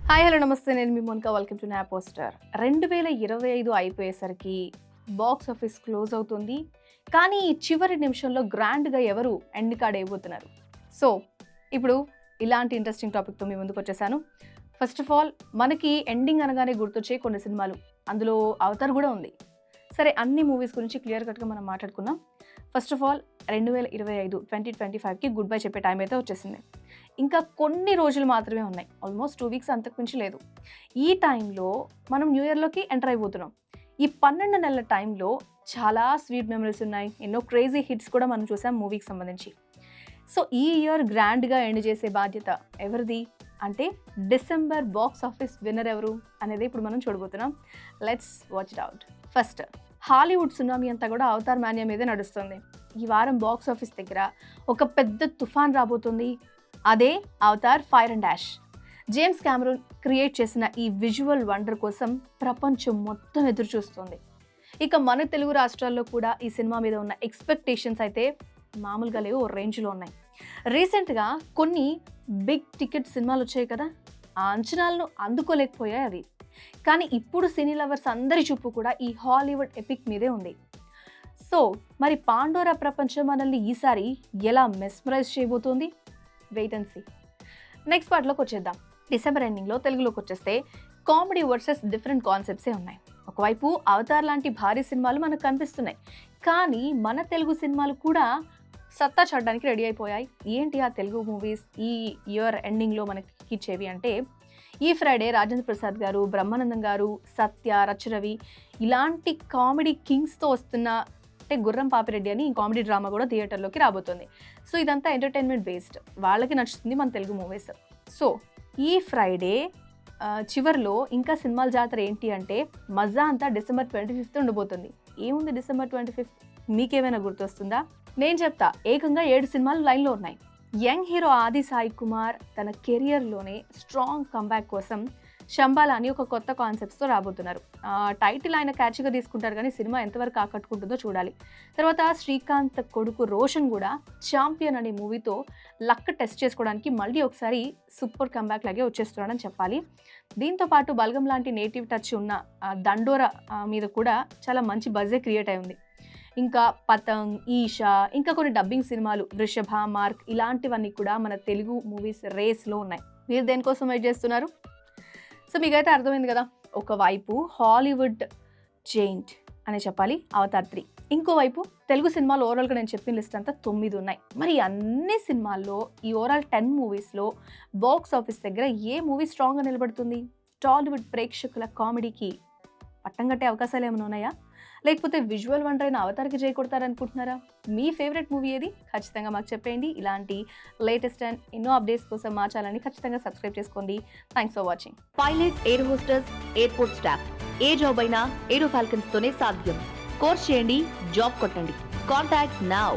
Hi hello నమస్తే, నేను మీ Monika. Welcome to నా పోస్టర్. 2025 అయిపోయేసరికి బాక్స్ ఆఫీస్ క్లోజ్ అవుతుంది. కానీ ఈ చివరి నిమిషంలో గ్రాండ్గా ఎవరు ఎండ్ కార్డ్ అయిపోతున్నారు. సో ఇప్పుడు ఇలాంటి ఇంట్రెస్టింగ్ టాపిక్తో మీ ముందుకు వచ్చేసాను. ఫస్ట్ ఆఫ్ ఆల్, మనకి ఎండింగ్ అనగానే గుర్తొచ్చే కొన్ని సినిమాలు, అందులో అవతార్ కూడా ఉంది. సరే, అన్ని మూవీస్ గురించి క్లియర్ కట్గా మనం మాట్లాడుకుందాం. ఫస్ట్ ఆఫ్ ఆల్, 2025కి గుడ్ బై చెప్పే టైం అయితే వచ్చేసింది. ఇంకా కొన్ని రోజులు మాత్రమే ఉన్నాయి. ఆల్మోస్ట్ 2 వీక్స్ అంతకుమించి లేదు. ఈ టైంలో మనం న్యూ ఇయర్లోకి ఎంటర్ అయిపోతున్నాం. ఈ 12 నెలల టైంలో చాలా స్వీట్ మెమరీస్ ఉన్నాయి. ఎన్నో క్రేజీ హిట్స్ కూడా మనం చూసాం మూవీకి సంబంధించి. సో ఈ ఇయర్ గ్రాండ్గా ఎండ్ చేసే బాధ్యత ఎవరిది అంటే, డిసెంబర్ బాక్స్ ఆఫీస్ విన్నర్ ఎవరు అనేది ఇప్పుడు మనం చూడబోతున్నాం. Let's watch it out. First, Hollywood tsunami అంతా కూడా అవతార్ మాన్యా మీదే నడుస్తుంది. ఈ వారం బాక్స్ ఆఫీస్ దగ్గర ఒక పెద్ద తుఫాన్ రాబోతుంది. అదే Avatar fire and dash. James Cameron create చేసిన ఈ విజువల్ వండర్ కోసం ప్రపంచం మొత్తం ఎదురు చూస్తుంది. ఇక మన తెలుగు రాష్ట్రాల్లో కూడా ఈ సినిమా మీద ఉన్న ఎక్స్పెక్టేషన్స్ అయితే మామూలుగా లేవు, ఓ రేంజ్లో ఉన్నాయి. రీసెంట్గా కొన్ని బిగ్ టికెట్ సినిమాలు వచ్చాయి కదా, ఆ అంచనాలను అందుకోలేకపోయాయి అవి. కానీ ఇప్పుడు సినీ లవర్స్ అందరి చూపు కూడా ఈ హాలీవుడ్ ఎపిక్ మీదే ఉంది. సో మరి పాండోరా ప్రపంచం మనల్ని ఈసారి ఎలా మెస్మరైజ్ చేయబోతోంది? Wait and see. నెక్స్ట్ పార్ట్లోకి వచ్చేద్దాం. డిసెంబర్ ఎండింగ్లో తెలుగులోకి వచ్చేస్తే కామెడీ వర్సెస్ డిఫరెంట్ కాన్సెప్ట్సే ఉన్నాయి. ఒకవైపు అవతార్ లాంటి భారీ సినిమాలు మనకు కనిపిస్తున్నాయి, కానీ మన తెలుగు సినిమాలు కూడా సత్తా చూడడానికి రెడీ అయిపోయాయి. ఏంటి ఆ తెలుగు మూవీస్ ఈ ఇయర్ ఎండింగ్లో మనకి ఇచ్చేవి అంటే, ఈ ఫ్రైడే రాజేంద్ర ప్రసాద్ గారు, బ్రహ్మానందం గారు, సత్య, రచరవి ఇలాంటి కామెడీ కింగ్స్తో వస్తున్న అంటే గుర్రం పాపిరెడ్డి అని కామెడీ డ్రామా కూడా థియేటర్లోకి రాబోతుంది. సో ఇదంతా ఎంటర్టైన్మెంట్ బేస్డ్, వాళ్ళకి నచ్చుతుంది మన తెలుగు మూవీస్. సో ఈ ఫ్రైడే చివరిలో ఇంకా సినిమాల జాతర ఏంటి అంటే, మజా అంతా డిసెంబర్ 25 ఉండబోతుంది. ఏముంది డిసెంబర్ 25? మీకేమైనా గుర్తొస్తుందా? నేను చెప్తా. ఏకంగా 7 సినిమాలు లైన్లో ఉన్నాయి. యంగ్ హీరో ఆది సాయి కుమార్ తన కెరియర్లోనే స్ట్రాంగ్ కంబ్యాక్ కోసం శంబాలా అని ఒక కొత్త కాన్సెప్ట్స్తో రాబోతున్నారు. టైటిల్ ఆయన క్యాచ్గా తీసుకుంటారు, కానీ సినిమా ఎంతవరకు ఆకట్టుకుంటుందో చూడాలి. తర్వాత శ్రీకాంత్ కొడుకు రోషన్ కూడా ఛాంపియన్ అనే మూవీతో లక్ టెస్ట్ చేసుకోవడానికి మళ్ళీ ఒకసారి సూపర్ కంబ్యాక్ లాగే వచ్చేస్తున్నాడని చెప్పాలి. దీంతోపాటు బల్గం లాంటి నేటివ్ టచ్ ఉన్న దండోరా మీద కూడా చాలా మంచి బజే క్రియేట్ అయి ఉంది. ఇంకా పతంగ్, ఈషా, ఇంకా కొన్ని డబ్బింగ్ సినిమాలు, వృషభ, మార్క్ ఇలాంటివన్నీ కూడా మన తెలుగు మూవీస్ రేస్లో ఉన్నాయి. మీరు దేనికోసం వెయిట్ చేస్తున్నారు? సో మీకైతే అర్థమైంది కదా. ఒకవైపు హాలీవుడ్ జెయింట్ అనే చెప్పాలి అవతార్ 3, ఇంకోవైపు తెలుగు సినిమాలు ఓవరాల్గా నేను చెప్పిన లిస్ట్ అంతా 9 ఉన్నాయి. మరి అన్ని సినిమాల్లో ఈ ఓవరాల్ 10 మూవీస్లో బాక్స్ ఆఫీస్ దగ్గర ఏ మూవీ స్ట్రాంగ్గా నిలబడుతుంది? టాలీవుడ్ ప్రేక్షకుల కామెడీకి పట్టం కట్టే అవకాశాలు ఏమైనా ఉన్నాయా? లేకపోతే విజువల్ వండర్ అయిన అవతార్కి చేయి కొడతారనుకుంటున్నారా? మీ ఫేవరెట్ మూవీ ఏది? ఖచ్చితంగా మాకు చెప్పేయండి. ఇలాంటి లేటెస్ట్ అండ్ ఎన్నో అప్డేట్స్ కోసం మా ఛానల్ని ఖచ్చితంగా సబ్స్క్రైబ్ చేసుకోండి. Thanks for watching. Pilot, air hostess, airport staff, A job అయినా ఏరో ఫాల్కన్స్ తోనే సాధ్యం. కోర్స్ చేయండి, జాబ్ కొట్టండి. Contact now.